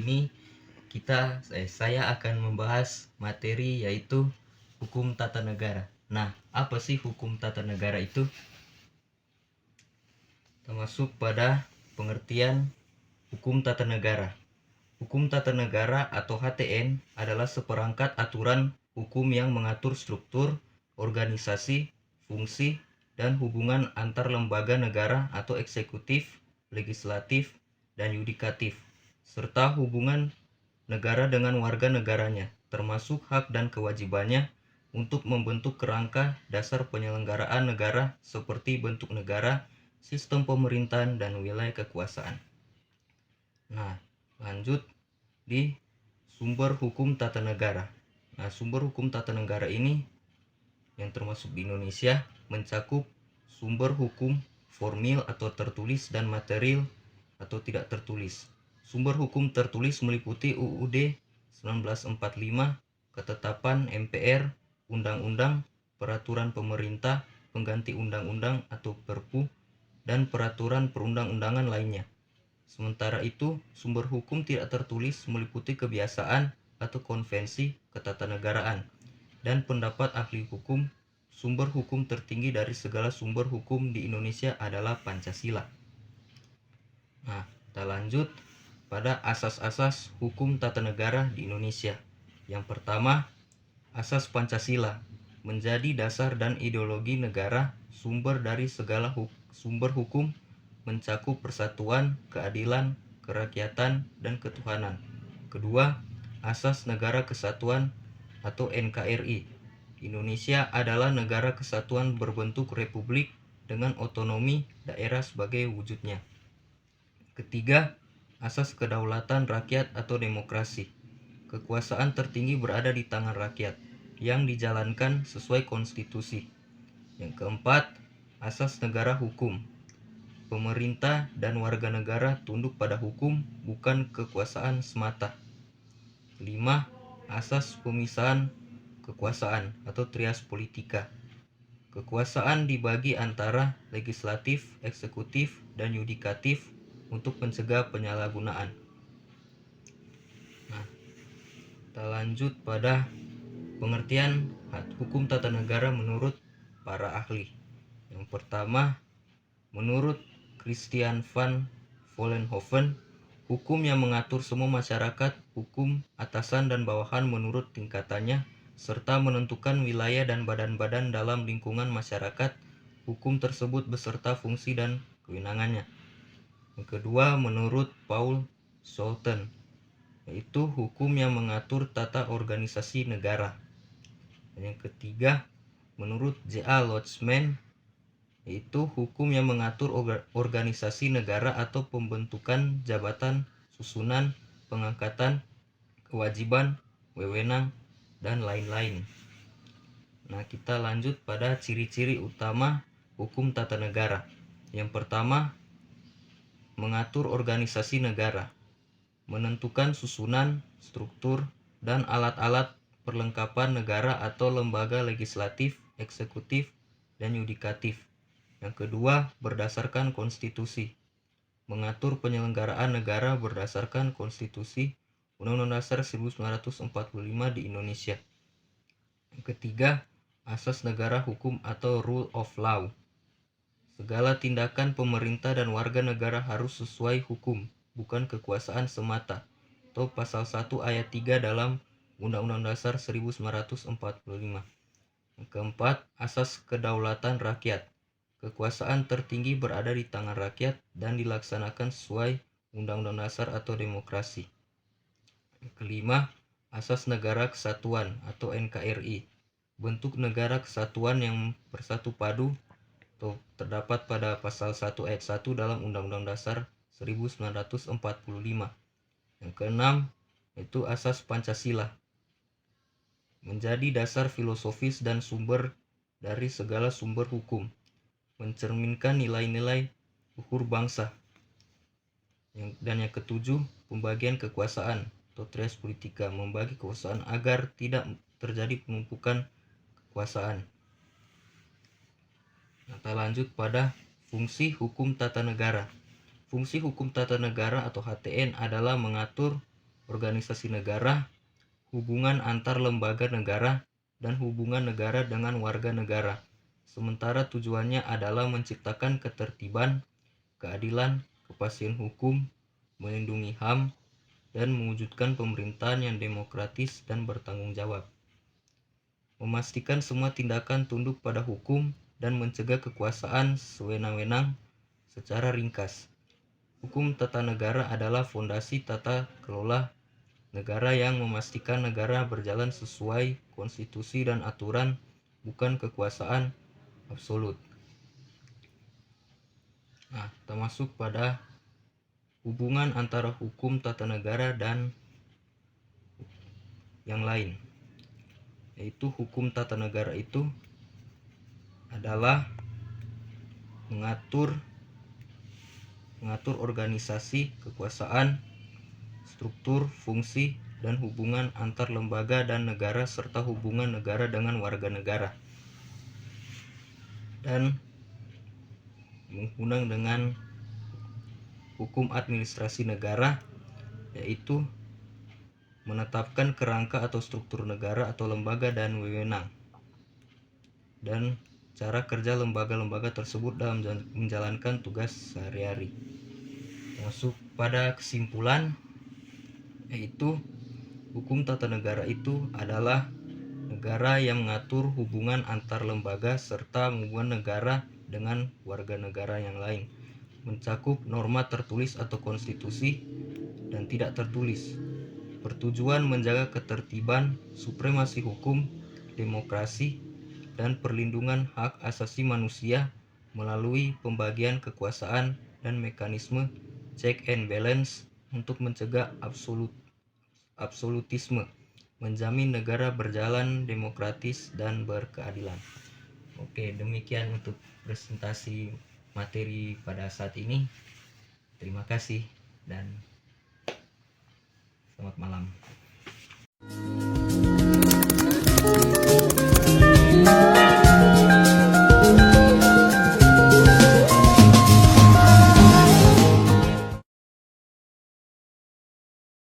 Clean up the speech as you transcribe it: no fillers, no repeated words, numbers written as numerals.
ini saya akan membahas materi yaitu hukum tata negara. Nah, apa sih hukum tata negara itu? Kita masuk pada pengertian hukum tata negara. Hukum tata negara atau HTN adalah seperangkat aturan hukum yang mengatur struktur, organisasi, fungsi, dan hubungan antar lembaga negara atau eksekutif, legislatif, dan yudikatif, serta hubungan negara dengan warga negaranya, termasuk hak dan kewajibannya untuk membentuk kerangka dasar penyelenggaraan negara seperti bentuk negara, sistem pemerintahan, dan wilayah kekuasaan. Nah, lanjut di sumber hukum tata negara. Nah, sumber hukum tata negara ini yang termasuk di Indonesia mencakup sumber hukum formil atau tertulis dan material atau tidak tertulis. Sumber hukum tertulis meliputi UUD 1945, ketetapan MPR, undang-undang, peraturan pemerintah, pengganti undang-undang atau Perpu, dan peraturan perundang-undangan lainnya. Sementara itu, sumber hukum tidak tertulis meliputi kebiasaan atau konvensi ketatanegaraan dan pendapat ahli hukum. Sumber hukum tertinggi dari segala sumber hukum di Indonesia adalah Pancasila. Nah, kita lanjut pada asas-asas hukum tata negara di Indonesia. Yang pertama, asas Pancasila menjadi dasar dan ideologi negara, sumber dari segala sumber hukum, mencakup persatuan, keadilan, kerakyatan, dan ketuhanan. Kedua, asas negara kesatuan atau NKRI. Indonesia adalah negara kesatuan berbentuk republik dengan otonomi daerah sebagai wujudnya. Ketiga, asas kedaulatan rakyat atau demokrasi. Kekuasaan tertinggi berada di tangan rakyat yang dijalankan sesuai konstitusi. Yang keempat, asas negara hukum. Pemerintah dan warga negara tunduk pada hukum, bukan kekuasaan semata. 5. Asas pemisahan kekuasaan atau trias politika. Kekuasaan dibagi antara legislatif, eksekutif, dan yudikatif untuk mencegah penyalahgunaan. Nah, kita lanjut pada pengertian hukum tata negara menurut para ahli. Yang pertama, menurut Christian van Vollenhoven, hukum yang mengatur semua masyarakat, hukum atasan dan bawahan menurut tingkatannya, serta menentukan wilayah dan badan-badan dalam lingkungan masyarakat, hukum tersebut beserta fungsi dan kewenangannya. Yang kedua, menurut Paul Scholten, yaitu hukum yang mengatur tata organisasi negara. Dan yang ketiga, menurut J.A. Lodgman, yaitu hukum yang mengatur organisasi negara atau pembentukan jabatan, susunan, pengangkatan, kewajiban, wewenang, dan lain-lain. Nah, kita lanjut pada ciri-ciri utama hukum tata negara. Yang pertama, mengatur organisasi negara, menentukan susunan, struktur, dan alat-alat perlengkapan negara atau lembaga legislatif, eksekutif, dan yudikatif. Yang kedua, berdasarkan konstitusi, mengatur penyelenggaraan negara berdasarkan konstitusi Undang-Undang Dasar 1945 di Indonesia. Yang ketiga, asas negara hukum atau rule of law. Segala tindakan pemerintah dan warga negara harus sesuai hukum, bukan kekuasaan semata. Atau pasal 1 ayat 3 dalam Undang-Undang Dasar 1945. Yang keempat, asas kedaulatan rakyat. Kekuasaan tertinggi berada di tangan rakyat dan dilaksanakan sesuai Undang-Undang Dasar atau demokrasi. Yang kelima, asas negara kesatuan atau NKRI. Bentuk negara kesatuan yang bersatu padu atau terdapat pada pasal 1 ayat 1 dalam Undang-Undang Dasar 1945. Yang keenam, itu asas Pancasila. Menjadi dasar filosofis dan sumber dari segala sumber hukum. Mencerminkan nilai-nilai luhur bangsa. Dan yang ketujuh, pembagian kekuasaan atau trias politika, membagi kekuasaan agar tidak terjadi penumpukan kekuasaan. Kita lanjut pada fungsi hukum tata negara. Fungsi hukum tata negara atau HTN adalah mengatur organisasi negara, hubungan antar lembaga negara, dan hubungan negara dengan warga negara. Sementara tujuannya adalah menciptakan ketertiban, keadilan, kepastian hukum, melindungi HAM, dan mewujudkan pemerintahan yang demokratis dan bertanggung jawab. Memastikan semua tindakan tunduk pada hukum dan mencegah kekuasaan sewenang-wenang. Secara ringkas, hukum tata negara adalah fondasi tata kelola negara yang memastikan negara berjalan sesuai konstitusi dan aturan, bukan kekuasaan absolut. Nah, kita masuk pada hubungan antara hukum tata negara dan yang lain. Yaitu hukum tata negara itu adalah mengatur organisasi, kekuasaan, struktur, fungsi, dan hubungan antar lembaga dan negara serta hubungan negara dengan warga negara. Dan menghubung dengan hukum administrasi negara, yaitu menetapkan kerangka atau struktur negara atau lembaga dan wewenang, dan cara kerja lembaga-lembaga tersebut dalam menjalankan tugas sehari-hari. Masuk pada kesimpulan, yaitu hukum tata negara itu adalah negara yang mengatur hubungan antar lembaga serta hubungan negara dengan warga negara yang lain, mencakup norma tertulis atau konstitusi dan tidak tertulis, bertujuan menjaga ketertiban, supremasi hukum, demokrasi, dan perlindungan hak asasi manusia melalui pembagian kekuasaan dan mekanisme check and balance untuk mencegah absolutisme, menjamin negara berjalan demokratis dan berkeadilan. Oke, demikian untuk presentasi materi pada saat ini. Terima kasih dan selamat malam.